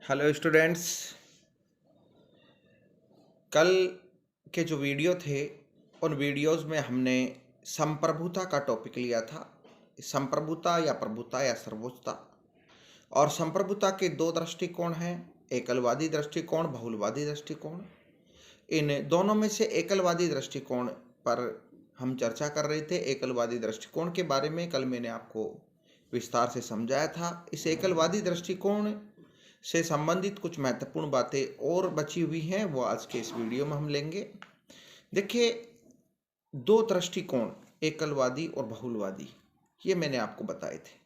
Hello students. कल के जो वीडियो थे उन वीडियोस में हमने संप्रभुता का टॉपिक लिया था। संप्रभुता या प्रभुता या सर्वोच्चता। और संप्रभुता के दो दृष्टिकोण हैं, एकलवादी दृष्टिकोण, बहुलवादी दृष्टिकोण। इन दोनों में से एकलवादी दृष्टिकोण पर हम चर्चा कर रहे थे। एकलवादी दृष्टिकोण के बारे में कल मैंने आपको विस्तार से समझाया था। इस एकलवादी दृष्टिकोण से संबंधित कुछ महत्वपूर्ण बातें और बची हुई हैं, वो आज के इस वीडियो में हम लेंगे। देखिए, दो दृष्टिकोण, एकलवादी और बहुलवादी, ये मैंने आपको बताए थे।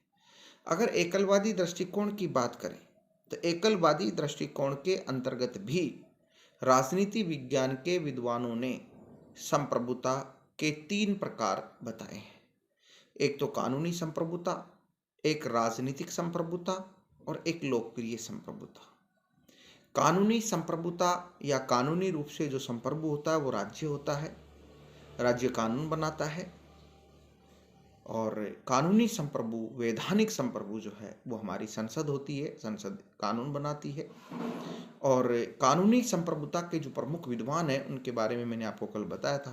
अगर एकलवादी दृष्टिकोण की बात करें तो एकलवादी दृष्टिकोण के अंतर्गत भी राजनीति विज्ञान के विद्वानों ने संप्रभुता के तीन प्रकार बताए हैं। एक तो कानूनी संप्रभुता, एक राजनीतिक संप्रभुता और एक लोकप्रिय संप्रभुता। कानूनी संप्रभुता या कानूनी रूप से जो संप्रभु होता है वो राज्य होता है, राज्य कानून बनाता है। और कानूनी संप्रभु, वैधानिक संप्रभु जो है वो हमारी संसद होती है, संसद कानून बनाती है। और कानूनी संप्रभुता के जो प्रमुख विद्वान हैं उनके बारे में मैंने आपको कल बताया था।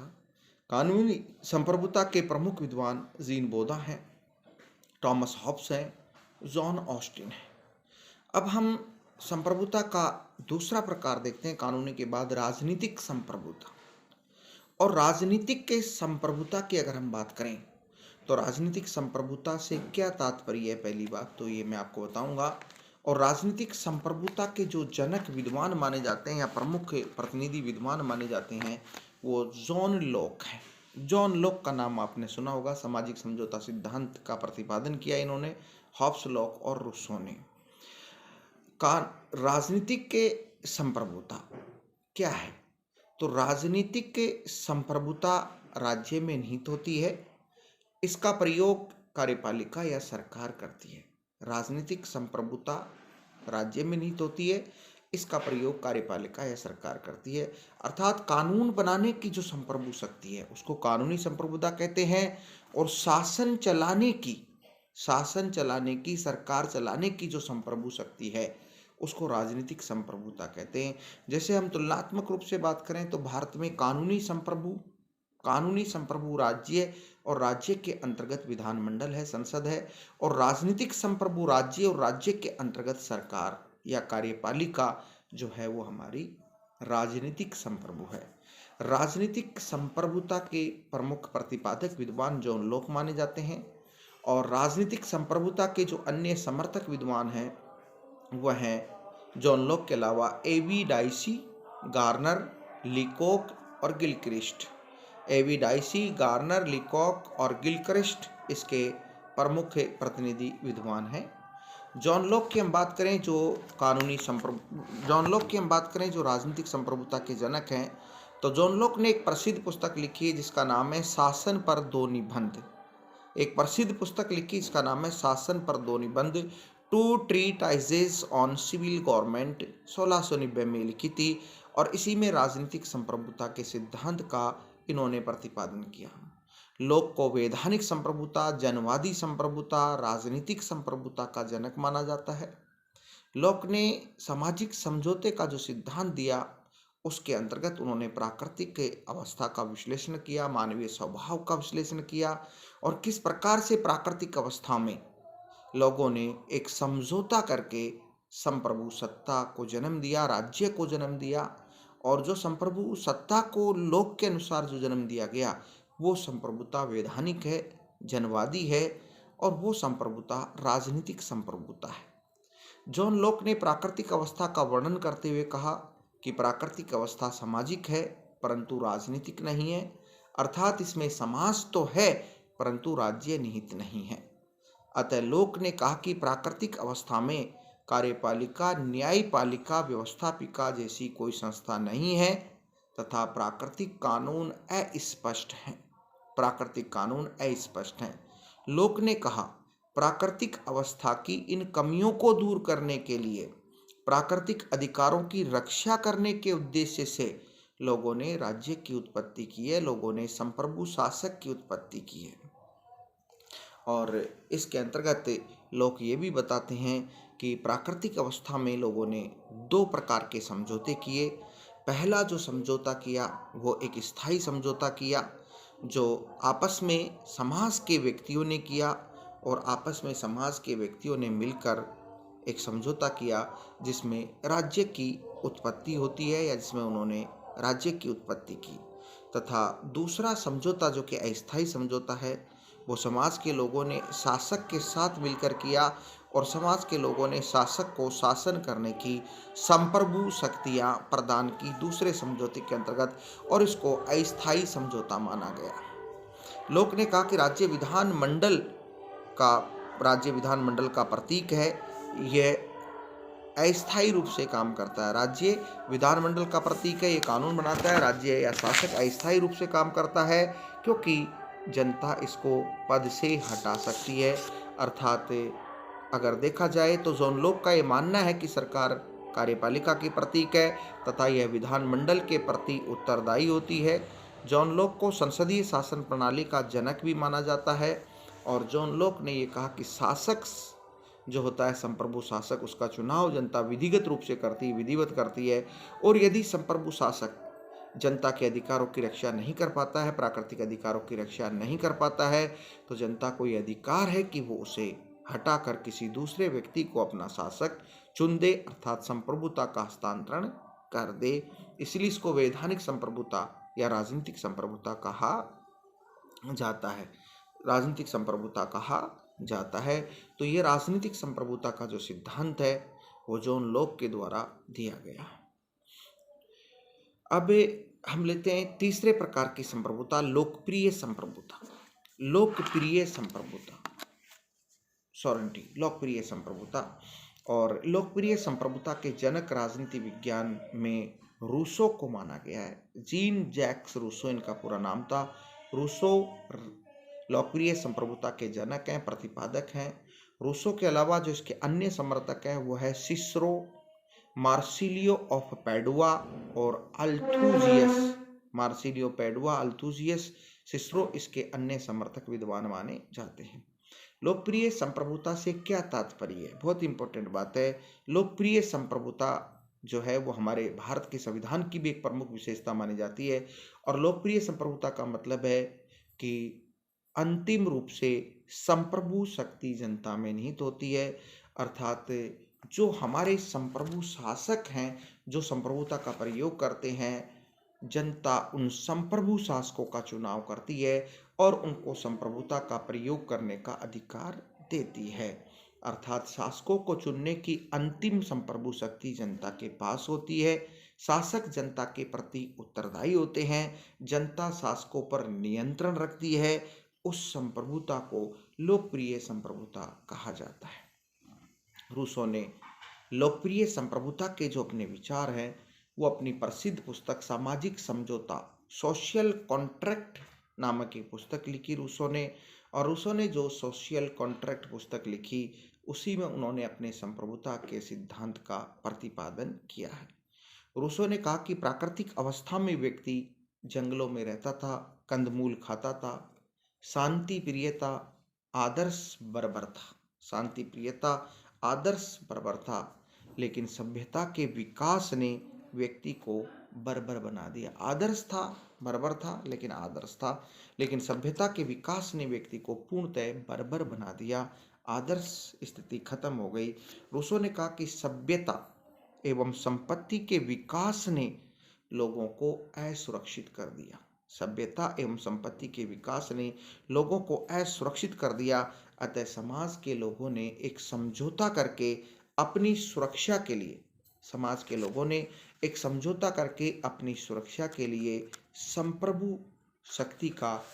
कानूनी संप्रभुता के प्रमुख विद्वान जीन बोधा हैं, थॉमस हॉब्स हैं, जॉन ऑस्टिन है। अब हम संप्रभुता का दूसरा प्रकार देखते हैं कानूनी के बाद, राजनीतिक संप्रभुता। और राजनीतिक के संप्रभुता की अगर हम बात करें तो राजनीतिक संप्रभुता से क्या तात्पर्य है, पहली बात तो ये मैं आपको बताऊंगा। और राजनीतिक संप्रभुता के जो जनक विद्वान माने जाते हैं या प्रमुख प्रतिनिधि विद्वान माने जाते हैं वो जॉन लॉक है। जॉन लॉक का नाम आपने सुना होगा। सामाजिक समझौता सिद्धांत का प्रतिपादन किया इन्होंने, हॉब्स, लॉक और रूसो ने। राजनीतिक के संप्रभुता क्या है? तो राजनीतिक के संप्रभुता राज्य में निहित होती है। इसका प्रयोग कार्यपालिका या सरकार करती है। राजनीतिक संप्रभुता राज्य में निहित होती है, इसका प्रयोग कार्यपालिका या सरकार करती है। अर्थात कानून बनाने की जो संप्रभु शक्ति है उसको कानूनी संप्रभुता कहते हैं। और शासन चलाने की, सरकार चलाने की जो संप्रभु शक्ति है उसको राजनीतिक संप्रभुता कहते हैं। जैसे हम तुलनात्मक रूप से बात करें तो भारत में कानूनी संप्रभु राज्य और राज्य के अंतर्गत विधानमंडल है, संसद है। और राजनीतिक संप्रभु राज्य और राज्य के अंतर्गत सरकार या कार्यपालिका जो है वो हमारी राजनीतिक संप्रभु है। राजनीतिक संप्रभुता के प्रमुख प्रतिपादक विद्वान जॉन लॉक माने जाते हैं। और राजनीतिक संप्रभुता के जो अन्य समर्थक विद्वान हैं वह हैं जॉन लॉक के अलावा एवी डाइसी, गार्नर, लीकॉक और गिलक्रिस्ट। एवी डाइसी, गार्नर, लीकॉक और गिलक्रिस्ट इसके प्रमुख प्रतिनिधि विद्वान हैं। जॉन लॉक की हम बात करें जो राजनीतिक संप्रभुता के जनक हैं, तो जॉन लॉक ने एक प्रसिद्ध पुस्तक लिखी है जिसका नाम है शासन पर दो निबंध। एक प्रसिद्ध पुस्तक लिखी, इसका नाम है शासन पर दो निबंध, टू ट्रीटाइजेस ऑन सिविल गवर्नमेंट, 1690 में लिखी थी। और इसी में राजनीतिक संप्रभुता के सिद्धांत का इन्होंने प्रतिपादन किया। लॉक को वैधानिक संप्रभुता, जनवादी संप्रभुता, राजनीतिक संप्रभुता का जनक माना जाता है। लॉक ने सामाजिक समझौते का जो सिद्धांत दिया उसके अंतर्गत उन्होंने प्राकृतिक अवस्था का विश्लेषण किया, मानवीय स्वभाव का विश्लेषण किया और किस प्रकार से प्राकृतिक अवस्था में लोगों ने एक समझौता करके संप्रभु सत्ता को जन्म दिया, राज्य को जन्म दिया। और जो संप्रभु सत्ता को लोक के अनुसार जो जन्म दिया गया वो संप्रभुता वैधानिक है, जनवादी है और वो संप्रभुता राजनीतिक संप्रभुता है। जॉन लॉक ने प्राकृतिक अवस्था का वर्णन करते हुए कहा कि प्राकृतिक अवस्था सामाजिक है परंतु राजनीतिक नहीं है। अर्थात इसमें समाज तो है परंतु राज्य निहित नहीं है। अतः लॉक ने कहा कि प्राकृतिक अवस्था में कार्यपालिका, न्यायपालिका, व्यवस्थापिका जैसी कोई संस्था नहीं है तथा प्राकृतिक कानून अस्पष्ट हैं। लॉक ने कहा प्राकृतिक अवस्था की इन कमियों को दूर करने के लिए, प्राकृतिक अधिकारों की रक्षा करने के उद्देश्य से लोगों ने राज्य की उत्पत्ति की है, लोगों ने संप्रभु शासक की उत्पत्ति की है। और इसके अंतर्गत लोग ये भी बताते हैं कि प्राकृतिक अवस्था में लोगों ने दो प्रकार के समझौते किए। पहला जो समझौता किया वो एक स्थायी समझौता किया, जो आपस में समाज के व्यक्तियों ने किया, और आपस में समाज के व्यक्तियों ने मिलकर एक समझौता किया जिसमें राज्य की उत्पत्ति होती है, या जिसमें उन्होंने राज्य की उत्पत्ति की। तथा दूसरा समझौता जो कि अस्थायी समझौता है, वो समाज के लोगों ने शासक के साथ मिलकर किया, और समाज के लोगों ने शासक को शासन करने की संप्रभु शक्तियां प्रदान की दूसरे समझौते के अंतर्गत, और इसको अस्थायी समझौता माना गया। लोक ने कहा कि राज्य विधानमंडल का प्रतीक है, यह अस्थायी रूप से काम करता है। राज्य विधानमंडल का प्रतीक है, ये कानून बनाता है। राज्य या शासक अस्थायी रूप से काम करता है, क्योंकि जनता इसको पद से हटा सकती है। अर्थात अगर देखा जाए तो जॉन लोक का ये मानना है कि सरकार कार्यपालिका की प्रतीक है तथा यह विधानमंडल के प्रति उत्तरदायी होती है। जॉन लोक को संसदीय शासन प्रणाली का जनक भी माना जाता है, और जॉन लोक ने यह कहा कि शासक जो होता है, संप्रभु शासक, उसका चुनाव जनता विधिवत रूप से करती है, और यदि संप्रभु शासक जनता के अधिकारों की रक्षा नहीं कर पाता है, प्राकृतिक अधिकारों की रक्षा नहीं कर पाता है, तो जनता को यह अधिकार है कि वो उसे हटाकर किसी दूसरे व्यक्ति को अपना शासक चुन दे, अर्थात संप्रभुता का हस्तांतरण कर दे। इसलिए इसको वैधानिक संप्रभुता या राजनीतिक संप्रभुता कहा जाता है। तो ये राजनीतिक संप्रभुता का जो सिद्धांत है वो जॉन लोक के द्वारा दिया गया। अब हम लेते हैं तीसरे प्रकार की संप्रभुता, लोकप्रिय संप्रभुता। और लोकप्रिय संप्रभुता के जनक राजनीति विज्ञान में रूसो को माना गया है। जीन जैक्स रूसो इनका पूरा नाम था। रूसो लोकप्रिय संप्रभुता के जनक हैं, प्रतिपादक हैं। रूसो के अलावा जो इसके अन्य समर्थक हैं वो है सिसरो, मार्सिलियो ऑफ पैडुआ और अल्थूजियस। सिसरो इसके अन्य समर्थक विद्वान माने जाते हैं। लोकप्रिय संप्रभुता से क्या तात्पर्य है? बहुत इंपॉर्टेंट बात है। लोकप्रिय संप्रभुता जो है वो हमारे भारत के संविधान की भी एक प्रमुख विशेषता मानी जाती है, और लोकप्रिय संप्रभुता का मतलब है कि अंतिम रूप से संप्रभु शक्ति जनता में निहित होती है। अर्थात जो हमारे संप्रभु शासक हैं, जो संप्रभुता का प्रयोग करते हैं, जनता उन संप्रभु शासकों का चुनाव करती है और उनको संप्रभुता का प्रयोग करने का अधिकार देती है। अर्थात शासकों को चुनने की अंतिम संप्रभु शक्ति जनता के पास होती है। शासक जनता के प्रति उत्तरदायी होते हैं, जनता शासकों पर नियंत्रण रखती है। उस संप्रभुता को लोकप्रिय संप्रभुता कहा जाता है। रूसो ने लोकप्रिय संप्रभुता के जो अपने विचार हैं वो अपनी प्रसिद्ध पुस्तक सामाजिक समझौता, सोशल कॉन्ट्रैक्ट नामक एक पुस्तक लिखी रूसो ने। और रूसो ने जो सोशल कॉन्ट्रैक्ट पुस्तक लिखी उसी में उन्होंने अपने संप्रभुता के सिद्धांत का प्रतिपादन किया है। रूसो ने कहा कि प्राकृतिक अवस्था में व्यक्ति जंगलों में रहता था, कंदमूल खाता था, शांति प्रियता आदर्श बर्बर था, लेकिन सभ्यता के विकास ने व्यक्ति को बर्बर बना दिया। बर्बर था लेकिन सभ्यता के विकास ने व्यक्ति को पूर्णतः बर्बर बना दिया। आदर्श स्थिति खत्म हो गई। रूसो ने कहा कि सभ्यता एवं संपत्ति के विकास ने लोगों को असुरक्षित कर दिया। अतः समाज के लोगों ने एक समझौता करके अपनी सुरक्षा के लिए संप्रभु शक्ति का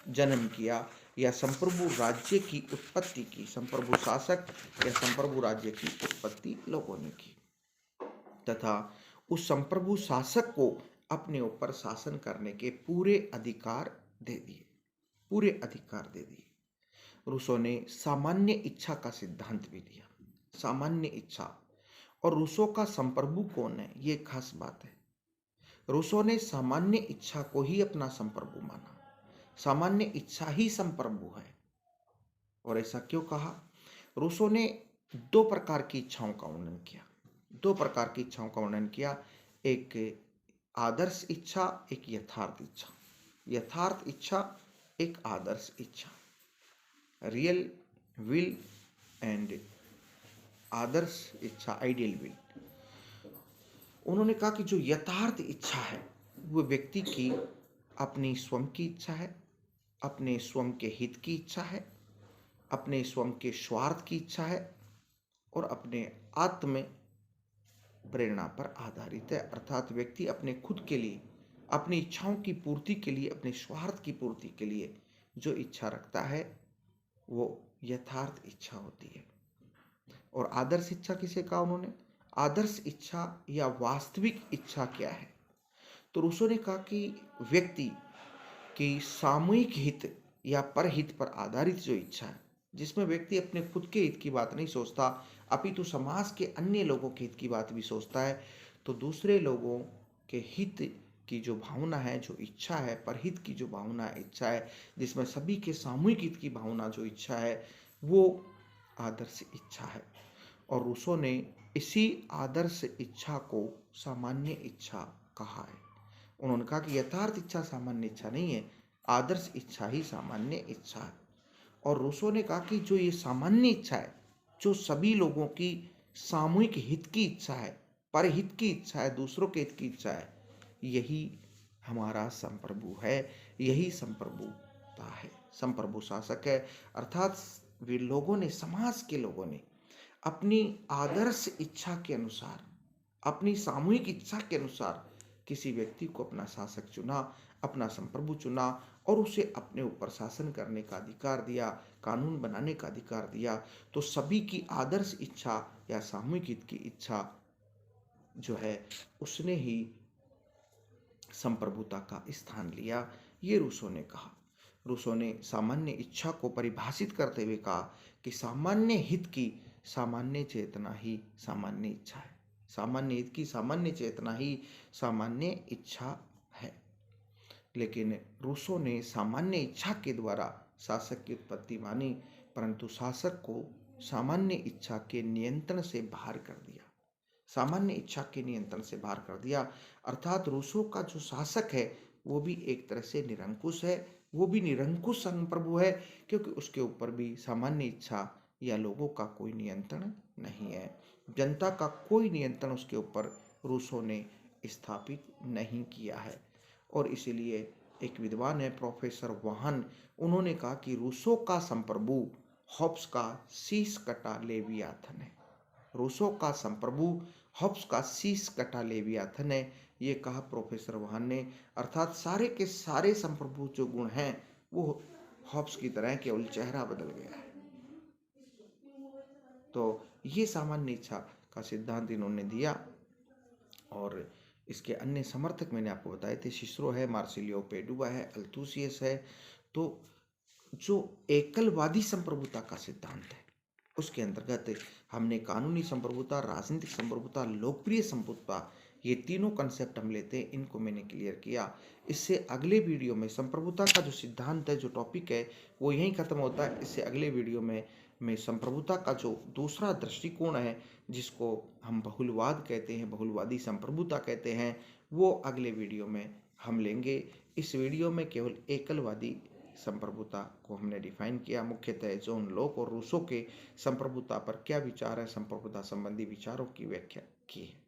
जन्म किया, या संप्रभु राज्य की उत्पत्ति की। संप्रभु शासक या संप्रभु राज्य की उत्पत्ति लोगों ने की, तथा उस संप्रभु शासक को अपने ऊपर शासन करने के पूरे अधिकार दे दिए। रूसो ने सामान्य इच्छा का सिद्धांत भी दिया। सामान्य इच्छा, और रूसो का संप्रभु कौन है, ये खास बात है। रूसो ने सामान्य इच्छा को ही अपना संप्रभु माना। सामान्य इच्छा ही संप्रभु है। और ऐसा क्यों कहा? रूसो ने दो प्रकार की इच्छाओं का वर्णन किया। दो प्रकार की इच्छाओं का वर्णन किया, एक आदर्श इच्छा, एक यथार्थ इच्छा। यथार्थ इच्छा, एक आदर्श इच्छा। रियल विल एंड आदर्श इच्छा, आइडियल विल। उन्होंने कहा कि जो यथार्थ इच्छा है वो व्यक्ति की अपनी स्वयं की इच्छा है, अपने स्वयं के हित की इच्छा है, अपने स्वयं के स्वार्थ की इच्छा है और अपने आत्म प्रेरणा पर आधारित है। अर्थात व्यक्ति अपने खुद के लिए, अपनी इच्छाओं की पूर्ति के लिए, अपने स्वार्थ की पूर्ति के लिए जो इच्छा रखता है वो यथार्थ इच्छा होती है। और आदर्श इच्छा किसे कहा उन्होंने? आदर्श इच्छा या वास्तविक इच्छा क्या है? तो रूसो ने कहा कि व्यक्ति की सामूहिक हित या परहित पर आधारित जो इच्छा है, जिसमें व्यक्ति अपने खुद के हित की बात नहीं सोचता अपितु समाज के अन्य लोगों के हित की बात भी सोचता है, तो दूसरे लोगों के हित की जो भावना है, जो इच्छा है, परहित की जो भावना है, इच्छा है, जिसमें सभी के सामूहिक हित की भावना जो इच्छा है, वो आदर्श इच्छा है। और रूसो ने इसी आदर्श इच्छा को सामान्य इच्छा कहा है। उन्होंने कहा कि यथार्थ इच्छा सामान्य इच्छा नहीं है, आदर्श इच्छा ही सामान्य इच्छा है। और रूसो ने कहा कि जो ये सामान्य इच्छा है, जो सभी लोगों की सामूहिक हित की इच्छा है, परहित की इच्छा है, दूसरों के हित की इच्छा है, यही हमारा संप्रभु है, यही संप्रभुता है, संप्रभु शासक है। अर्थात वे लोगों ने, समाज के लोगों ने अपनी आदर्श इच्छा के अनुसार, अपनी सामूहिक इच्छा के अनुसार किसी व्यक्ति को अपना शासक चुना, अपना संप्रभु चुना और उसे अपने ऊपर शासन करने का अधिकार दिया, कानून बनाने का अधिकार दिया। तो सभी की आदर्श इच्छा या सामूहिक हित की इच्छा जो है उसने ही संप्रभुता का स्थान लिया, ये रूसो ने कहा। रूसो ने सामान्य इच्छा को परिभाषित करते हुए कहा कि सामान्य हित की सामान्य चेतना ही सामान्य इच्छा है। सामान्य हित की सामान्य चेतना ही सामान्य इच्छा है। लेकिन रूसो ने सामान्य इच्छा के द्वारा शासक की उत्पत्ति मानी, परंतु शासक को सामान्य इच्छा के नियंत्रण से बाहर कर दिया, सामान्य इच्छा के नियंत्रण से बाहर कर दिया। अर्थात रूसो का जो शासक है वो भी एक तरह से निरंकुश है, वो भी निरंकुश संप्रभु है, क्योंकि उसके ऊपर भी सामान्य इच्छा या लोगों का कोई नियंत्रण नहीं है, जनता का कोई नियंत्रण उसके ऊपर रूसो ने स्थापित नहीं किया है। और इसीलिए एक विद्वान है प्रोफेसर वाहन, उन्होंने कहा कि रूसो का संप्रभु हॉब्स का शीश कटा लेवियाथन है। रूसो का संप्रभु हॉब्स का शीश कटा लेवियाथन है, ये कहा प्रोफेसर वाहन ने। अर्थात सारे के सारे संप्रभु जो गुण हैं वो हॉब्स की तरह, केवल चेहरा बदल गया है। तो ये सामान्य इच्छा का सिद्धांत इन्होंने दिया। और इसके अन्य समर्थक मैंने आपको बताए थे, सिसरो है, मार्सिलियो पेडुआ है, अल्थुसियस है। तो जो एकलवादी संप्रभुता का सिद्धांत है उसके अंतर्गत हमने कानूनी संप्रभुता, राजनीतिक संप्रभुता, लोकप्रिय संप्रभुता, ये तीनों कंसेप्ट हम लेते हैं, इनको मैंने क्लियर किया। इससे अगले वीडियो में संप्रभुता का जो सिद्धांत है, जो टॉपिक है, वो यहीं खत्म होता है। इससे अगले वीडियो में मैं संप्रभुता का जो दूसरा दृष्टिकोण है, जिसको हम बहुलवाद कहते हैं, बहुलवादी संप्रभुता कहते हैं, वो अगले वीडियो में हम लेंगे। इस वीडियो में केवल एकलवादी संप्रभुता को हमने डिफाइन किया। मुख्यतः जॉन लॉक और रूसो के संप्रभुता पर क्या विचार है, संप्रभुता संबंधी विचारों की व्याख्या की है।